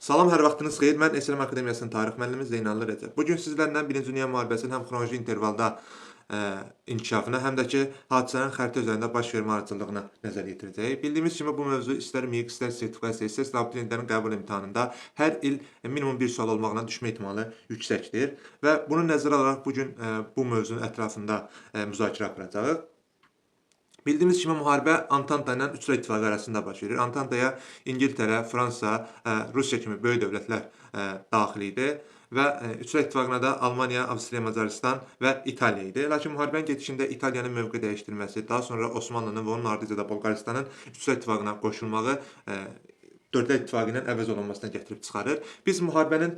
Salam, hər vaxtınız xeyir. Mən SLM Akademiyasının tarix müəllimi Zeynallı Rəcəb. Bugün sizlərlə 1-ci Dünya müharibəsinin həm xronoloji intervalda inkişafına, həm də ki, hadisələrin xəritə üzərində baş vermə ardıcıllığına nəzər yetirəcəyik. Bildiyimiz kimi bu mövzu istər MİQ, istər sertifikasiya, istər abituriyentlərin qəbul imtahanında hər il minimum bir sual olmağına düşmə ehtimalı yüksəkdir və bunu nəzərə alaraq bugün bu mövzunun ətrafında müzakirə aparacağıq. Bildiyimiz kimi müharibə Antanta ilə Üçlər İttifaqı arasında baş verir. Antantaya İngiltərə, Fransa, Rusiya kimi böyük dövlətlər daxil idi və Üçlər İttifaqına da Almaniya, Avstriya, Macaristan və İtaliya idi. Lakin müharibənin gedişində İtaliyanın mövqe dəyişdirməsi, daha sonra Osmanlının və onun ardınca da Bolqaristanın Üçlər İttifaqına qoşulmağı Dördlər İttifaqı ilə əvəz olunmasına gətirib çıxarır. Biz müharibənin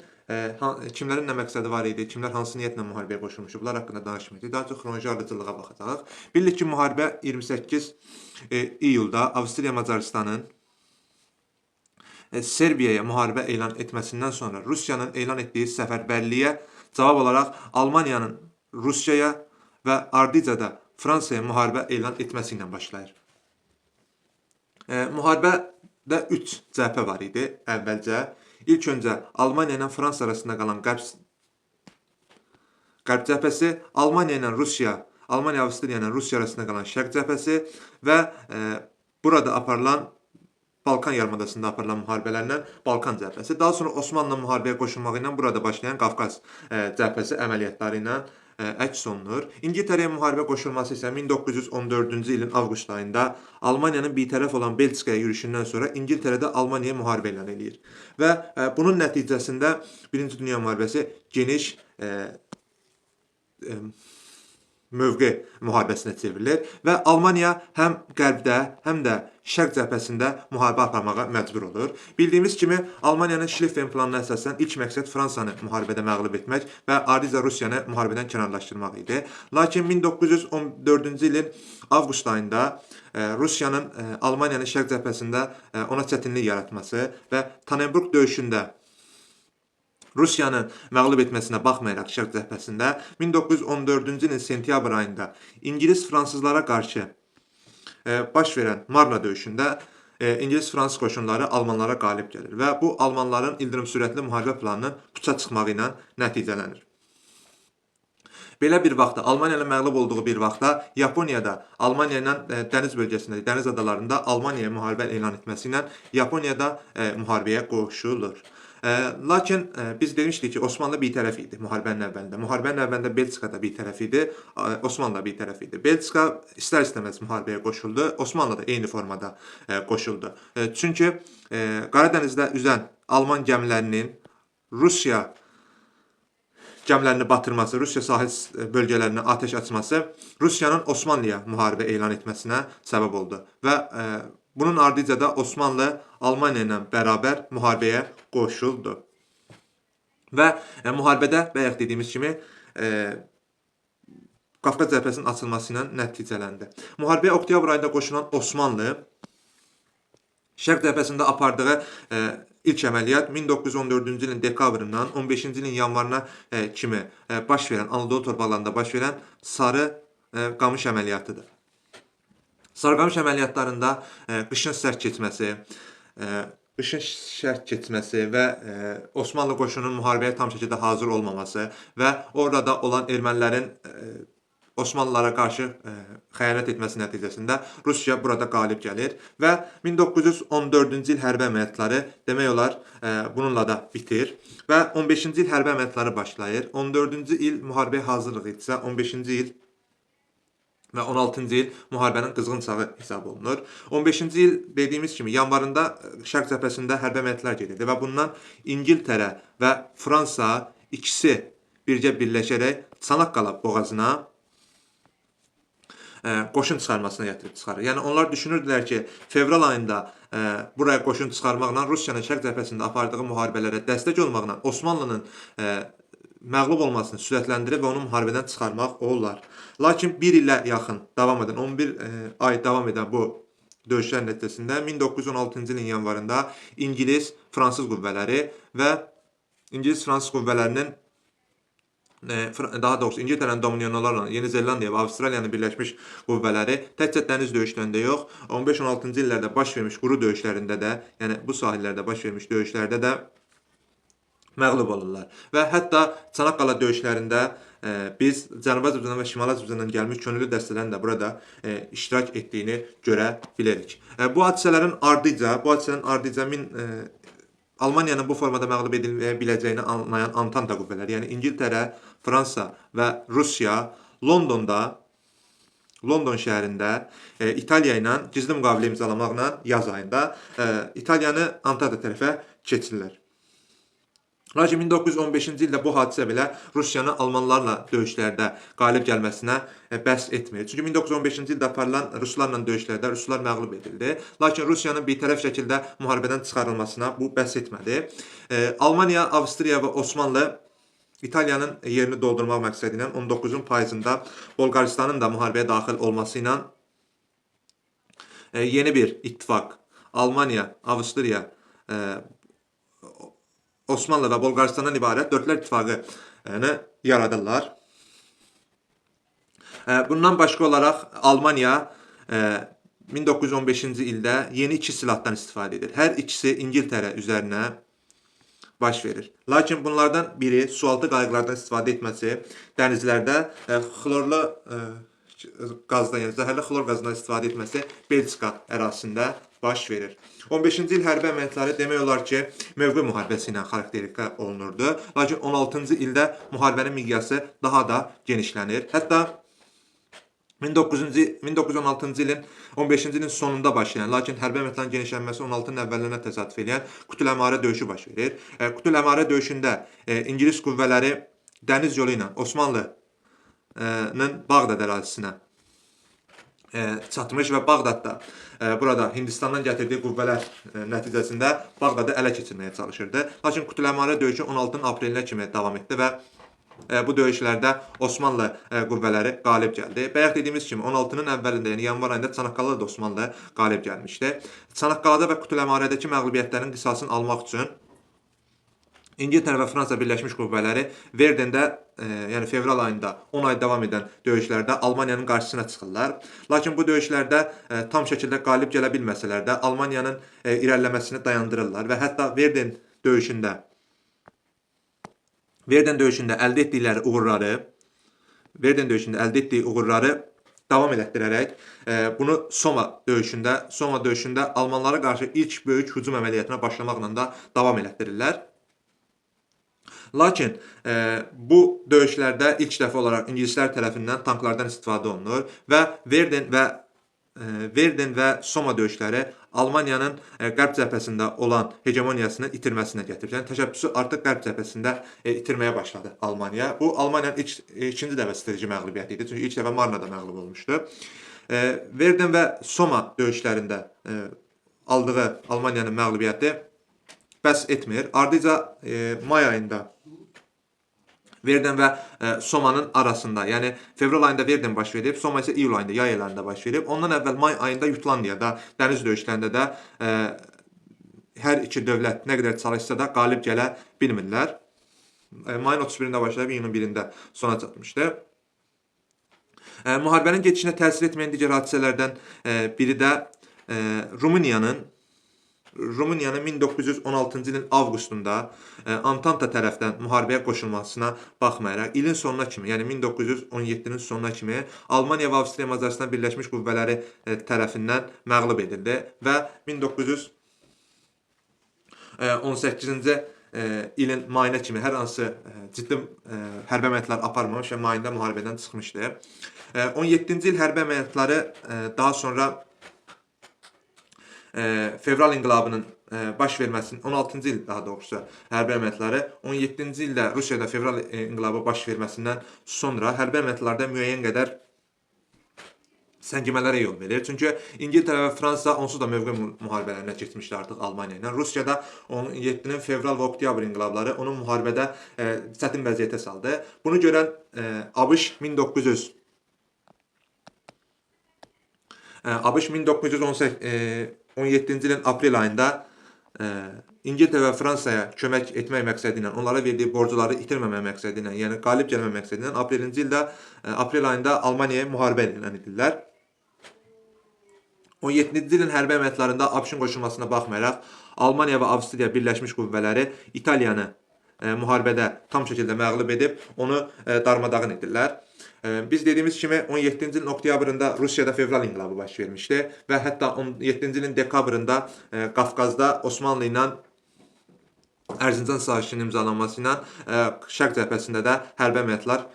kimlərin nə məqsədi var idi, kimlər hansı niyyətlə müharibəyə qoşulmuşdu, bunlar haqqında danışmayacağıq. Daha çox xronoloji ardıcıllığa baxacağıq. Bilirik ki, müharibə 28 iyulda Avstriya Macaristanın Serbiyaya müharibə elan etməsindən sonra Rusiyanın elan etdiyi səfərbərliyə cavab olaraq Almaniyanın Rusiyaya və ardıca da Fransaya müharibə elan etməsi ilə başlayır. Müharibədə 3 cəbhə var idi əvvəlcə. İlk öncə Almaniya ilə Fransa arasında qalan qərb cəbhəsi, Almaniya ilə Rusiya, Almaniya, Avstriya ilə Rusiya arasında qalan şərq cəbhəsi və burada aparılan Balkan yarımadasında aparılan müharibələrlə Balkan cəbhəsi. Daha sonra Osmanlı müharibəyə qoşulmağı ilə burada başlayan Qafqaz cəbhəsi əməliyyatları ilə əks olunur. İngiltərəyə müharibə qoşulması isə 1914-cü ilin avqust ayında Almaniyanın bitərəf olan Belçikaya yürüşündən sonra İngiltərədə Almaniyaya müharibə elan edir. Və bunun nəticəsində 1-ci Dünya müharibəsi geniş mövqe müharibəsinə çevrilir və Almaniya həm qərbdə, həm də şərq cəbhəsində müharibə aparmağa məcbur olur. Bildiyimiz kimi, Almaniyanın Şlifven planına əsasən ilk məqsəd Fransanı müharibədə məğlub etmək və ardınca Rusiyanı müharibədən kənarlaşdırmaq idi. Lakin 1914-cü ilin avqust ayında Rusiyanın Almaniyanın şərq cəbhəsində ona çətinlik yaratması və Tannenberg döyüşündə Rusiyanı məğlub etməsinə baxmayaraq şərq cəbhəsində 1914-cü ilin sentyabr ayında İngilis fransızlara qarşı baş verən Marna döyüşündə İngilis-Fransız qoşunları Almanlara qalib gəlir və bu Almanların ildırım sürətli müharibə planının puça çıxmağı ilə nəticələnir. Belə bir vaxtda, Almaniya ilə məğlub olduğu bir vaxtda Yaponiyada Almaniya ilə dəniz bölgəsində, dəniz adalarında Almaniyaya müharibə elan etməsi ilə Yaponiyada müharibəyə qoşulur. Lakin biz demişdik ki, Osmanlı bir tərəf idi müharibənin əvvəlində. Müharibənin əvvəlində Belçika da bir tərəf idi, Osmanlı da bir tərəf idi. Belçika istər-istəməz müharibəyə qoşuldu, Osmanlı da eyni formada qoşuldu. Çünki Qaradənizdə üzən Alman gəmilərinin Rusiya gəmilərini batırması, Rusiya sahil bölgələrinə atəş açması Rusiyanın Osmanlıya müharibə elan etməsinə səbəb oldu və bunun ardınca da Osmanlı Almaniya ilə bərabər müharibəyə qoşuldu. Və müharibədə bayaq dediyimiz kimi Qafqaz cəbhəsinin açılması ilə nəticələndi. Müharibəyə oktyabr ayında qoşulan Osmanlı şərq cəbhəsində apardığı ilk əməliyyat 1914-cü ilin dekabrından 15-ci ilin yanvarına kimi baş verən, Anadolu torpaqlarında baş verən Sarı Qamış əməliyyatıdır. Sarıqamış əməliyyatlarında qışın şərt keçməsi və Osmanlı qoşununun müharibəyə tam şəkildə hazır olmaması və orada olan ermənilərin Osmanlılara qarşı xəyanət etməsi nəticəsində Rusiya burada qalib gəlir və 1914-cü il hərbi əməliyyatları demək olar bununla da bitir və 15-ci il hərbi əməliyyatları başlayır. 14-cü il müharibəyə hazırlıq etsə, 15-ci il və 16-cı il müharibənin qızğın çağı hesab olunur. 15-ci il dediyimiz kimi yanvarında şərq cəbhəsində hərbi əməliyyatlar gedirdi və bundan İngiltərə və Fransa ikisi birləşərək Çanaqqala boğazına qoşun çıxarmasına gətirib çıxarır. Yəni onlar düşünürdülər ki, fevral ayında buraya qoşun çıxarmaqla Rusiyanın şərq cəbhəsində apardığı müharibələrə dəstək olmaqla Osmanlının məğlub olmasını sürətləndirib və onu müharibədən çıxarmaq olar. Lakin bir ilə yaxın davam edən, 11 ay davam edən bu döyüşlər nəticəsində 1916-cı ilin yanvarında İngilis-Fransız qüvvələri və İngilis-Fransız qüvvələrinin daha doğrusu İngiltərənin dominionlarla Yeni Zelandiya və Avstraliyanın birləşmiş qüvvələri təkcə dəniz döyüşlərində yox, 15-16-cı illərdə baş vermiş quru döyüşlərində də, yəni bu sahillərdə baş vermiş döyüşlərdə də məğlub olurlar. Və hətta Çanaqqala döyüşlərində biz Cənubi Azərbaycandan və Şimali Azərbaycandan gəlmiş könüllü dəstələrin də burada iştirak etdiyini görə bilirik. Bu hadisələrin ardıca Almaniyanın bu formada məğlub edilməyə biləcəyini anlayan Antanta qüvvələri, yəni İngiltərə, Fransa və Rusiya London şəhərində İtaliya ilə gizli müqavilə imzalamaqla yaz ayında İtaliyanı Antanta tərəfə keçirlər. Lakin 1915-ci ildə bu hadisə belə Rusiyanı almanlarla döyüşlərdə qalib gəlməsinə bəs etmir. Çünki 1915-ci ildə aparılan ruslarla döyüşlərdə ruslar məğlub edildi. Lakin Rusiyanın birtərəf şəkildə müharibədən çıxarılmasına bu bəs etmədi. Almaniya, Avstriya və Osmanlı İtaliyanın yerini doldurmaq məqsədi ilə 19-un payızında Bolqaristanın da müharibəyə daxil olması ilə yeni bir ittifaq Almaniya, Avstriya, Osmanlı və Bolqaristandan ibarət dördlər ittifaqını yaradırlar. Bundan başqa olaraq Almaniya 1915-ci ildə yeni iki silahdan istifadə edir. Hər ikisi İngiltərə üzərinə baş verir. Lakin bunlardan biri sualtı qayıqlardan istifadə etməsi, dənizlərdə xlorlu qazdan, yəni zəhərli xlor qazından istifadə etməsi Belçika ərazisində baş verir. 15-ci il hərbi əməliyyatları demək olar ki, mövqe müharibəsi ilə xarakterizə olunurdu. Lakin 16-cı ildə müharibənin miqyası daha da genişlənir. Hətta 1916-cı ilin 15-ci ilin sonunda başlayan, lakin hərbi əməliyyatların genişlənməsi 16-nın əvvəllərinə təsadüf edən Kutul-Əmarə döyüşü baş verir. Kutul-Əmarə döyüşündə İngilis qüvvələri dəniz yolu ilə Osmanlının Bağdad ərazisinə çatmış və Bağdadda burada Hindistandan gətirdiyi qüvvələr nəticəsində Bağdadı ələ keçirməyə çalışırdı. Lakin Kutul-Əmarə döyüşü 16 aprelinə kimi davam etdi və bu döyüşlərdə Osmanlı qüvvələri qalib gəldi. Bayaq dediyimiz kimi 16-nın əvvəlində, yəni yanvar ayında Çanaqqalada da Osmanlı qalib gəlmişdi. Çanaqqalada və Kutul-Əmarədəki məğlubiyyətlərin qisasını almaq üçün İngiltərə və Fransa Birləşmiş Qüvvələri Verdəndə, yəni fevral ayında 10 ay davam edən döyüşlərdə Almaniyanın qarşısına çıxırlar. Lakin bu döyüşlərdə tam şəkildə qalib gələ bilməsələr də Almaniyanın irəliləməsini dayandırırlar və hətta Verden döyüşündə əldə etdiyi uğurları davam elətdirərək bunu Soma döyüşündə Almanlara qarşı ilk böyük hücum əməliyyatına başlamaqla da davam elətdirirlər. Lakin bu döyüşlərdə ilk dəfə olaraq ingilislər tərəfindən tanklardan istifadə olunur və Verden və Soma döyüşləri Almaniyanın qərb cəbhəsində olan hegemoniyasını itirməsinə gətirir. Yəni təşəbbüsü artıq qərb cəbhəsində itirməyə başladı Almaniya. Bu Almaniyanın ikinci dəfə strateji məğlubiyyəti idi. Çünki ilk dəfə Marnada məğlub olmuşdu. Verden və Soma döyüşlərində aldığı Almaniyanın məğlubiyyəti bəs etmir. Ardıca may ayında Verden və Soma'nın arasında, yəni fevral ayında Verden baş verib, Soma isə iyul ayında, yay aylarında baş verib. Ondan əvvəl may ayında Jutlandiyada dəniz döyüşlərində də hər iki dövlət nə qədər çalışsa da qalib gələ bilmirlər. Mayın 31-də başlayıb, iyunun 1-də sona çatmışdı. Müharibənin gedişinə təsir etməyən digər hadisələrdən biri də Rumıniyanın 1916-cı ilin avqustunda Antanta tərəfdən müharibəyə qoşulmasına baxmayaraq ilin sonuna kimi, yəni 1917-nin sonuna kimi Almaniya və Avstriya Macaristan Birləşmiş Qüvvələri tərəfindən məğlub edildi və 1918-ci ilin mayına kimi hər hansı ciddi hərbi əməliyyatlar aparmamış və mayında müharibədən çıxmışdı. 17-ci il hərbi əməliyyatları daha sonra fevral inqilabının baş verməsinin 16-cı il daha doğrusu hərbi əməliyyatları 17-ci ildə Rusiyada fevral inqilabı baş verməsindən sonra hərbi əməliyyatlarda müəyyən qədər səngimələrə yol verir. Çünki İngiltərə və Fransa onsuz da mövqe müharibələrinə keçmişdi artıq Almaniya ilə. Rusiyada 17-nin fevral və oktyabr inqilabları onun müharibədə çətin vəziyyətə saldı. Bunu görən ABŞ 1917-ci ilin aprel ayında İngiltərə və Fransaya kömək etmək məqsədi ilə, onlara verdiyi borcları itirməmək məqsədi ilə, yəni qalib gəlmək məqsədi ilə aprel ayında Almaniyaya müharibə elan edirlər. 17-ci ilin hərbi əməliyyatlarında ABŞ-ın qoşulmasına baxmayaraq Almaniya və Avstriya Birləşmiş Qüvvələri İtaliyanı müharibədə tam şəkildə məğlub edib, onu darmadağın edirlər. Biz dediyimiz kimi 17-ci ilin oktyabrında Rusiyada fevral inqilabı baş vermişdi və hətta 17-ci ilin dekabrında Qafqazda Osmanlı ilə Ərzincan sazişinin imzalanması ilə Şərq cəbhəsində də hərbi əməliyyatlar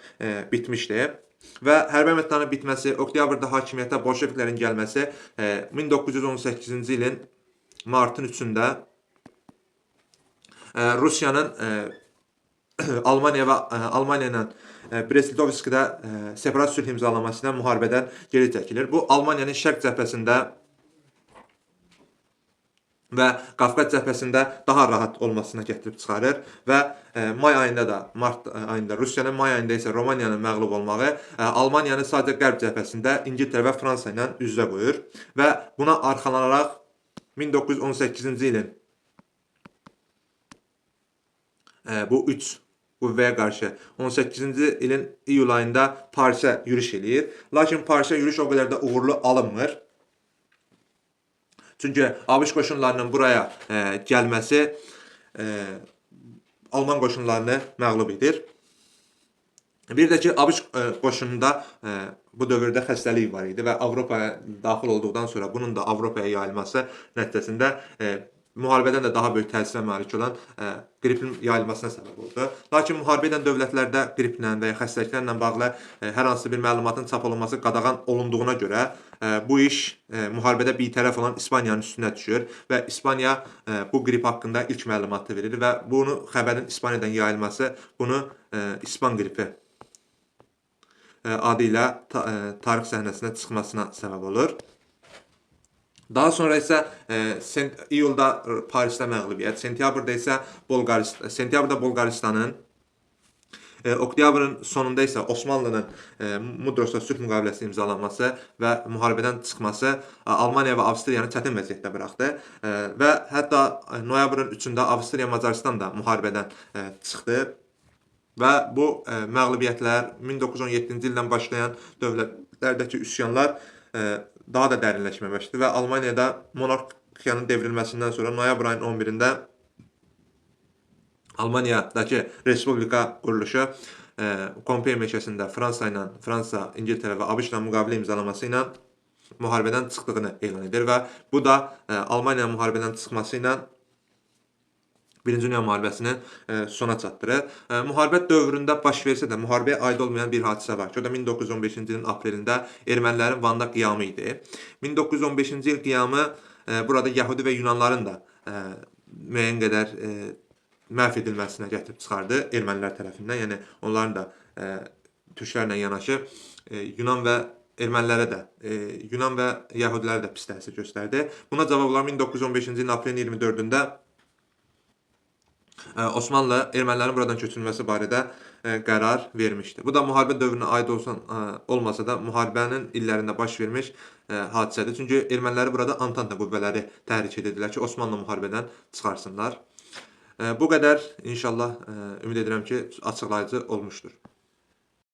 bitmişdi. Və hərbi əməliyyatların bitməsi, oktyabrda hakimiyyətə bolşeviklərin gəlməsi 1918-ci ilin martın 3-də Rusiyanın Almaniya ilə Brest-Litovskdə separat sülh imzalaması ilə müharibədən geri çəkilir. Bu, Almaniyanın Şərq cəbhəsində və Qafqaz cəbhəsində daha rahat olmasına gətirib çıxarır və may ayında da, mart ayında Rusiyanın, may ayında isə Romaniyanın məğlub olmağı Almaniyanı sadəcə qərb cəbhəsində İngiltərə və Fransa ilə üz-üzə qoyur və buna arxalanaraq 1918-ci ilin bu 3 qüvvəyə qarşı 18-ci ilin iyul ayında Parisə yürüş eləyir. Lakin Parisə yürüş o qədər də uğurlu alınmır. Çünki ABŞ qoşunlarının buraya gəlməsi Alman qoşunlarını məğlub edir. Bir də ki, ABŞ qoşununda bu dövrdə xəstəlik var idi və Avropaya daxil olduqdan sonra bunun da Avropaya yayılması nəticəsində müharibədən də daha böyük təsirə malik olan qripin yayılmasına səbəb oldu. Lakin müharibə edən dövlətlərdə qriplə və ya xəstəliklərlə bağlı hər hansı bir məlumatın çap olunması qadağan olunduğuna görə bu iş müharibədə bitərəf olan İspaniyanın üstünə düşür və İspaniya bu qrip haqqında ilk məlumatı verir və bunu xəbərin İspaniyadan yayılması bunu İspan qripi adı ilə tarix səhnəsinə çıxmasına səbəb olur. Daha sonra isə iyulda Parisdə məğlubiyyət, sentyabrda Bolqaristanın, oktyabrın sonunda isə Osmanlının Mudrosda sülh müqaviləsi imzalanması və müharibədən çıxması Almaniya və Avstriyanı çətin vəziyyətdə buraxdı və hətta noyabrın 3-də Avstriya Macaristan da müharibədən çıxdı və bu məğlubiyyətlər 1917-ci ildən başlayan dövlətlərdəki üsyanlar daha da dərinləşməyə başladı və Almaniyada monarxiyanın devrilməsindən sonra noyabr ayının 11-də Almaniyadakı respublika quruluşu Kompiy meşəsində Fransa, İngiltərə və ABŞ ilə müqavilə imzalaması ilə müharibədən çıxdığını elan edir və bu da Almaniyanın müharibədən çıxması ilə Birinci Dünya müharibəsini sona çatdırır. Müharibə dövründə baş versə də müharibəyə aid olmayan bir hadisə var ki, o da 1915-ci ilin aprelində ermənilərin Vanda qiyamı idi. 1915-ci il qiyamı burada Yəhudi və Yunanların da müəyyən qədər məhv edilməsinə gətirib çıxardı ermənilər tərəfindən. Yəni onların da türklərlə yanaşı Yunan və ermənilərə də, Yunan və Yəhudilərə də pis təsir göstərdi. Buna cavab olaraq 1915-ci ilin aprelin 24-də Osmanlı ermənilərin buradan köçürülməsi barədə qərar vermişdi. Bu da müharibə dövrünə aid olmasa da müharibənin illərində baş vermiş hadisədir. Çünki erməniləri burada Antanta qüvvələri təhrik edirdilər ki, Osmanlı müharibədən çıxarsınlar. Bu qədər inşallah ümid edirəm ki, açıqlayıcı olmuşdur.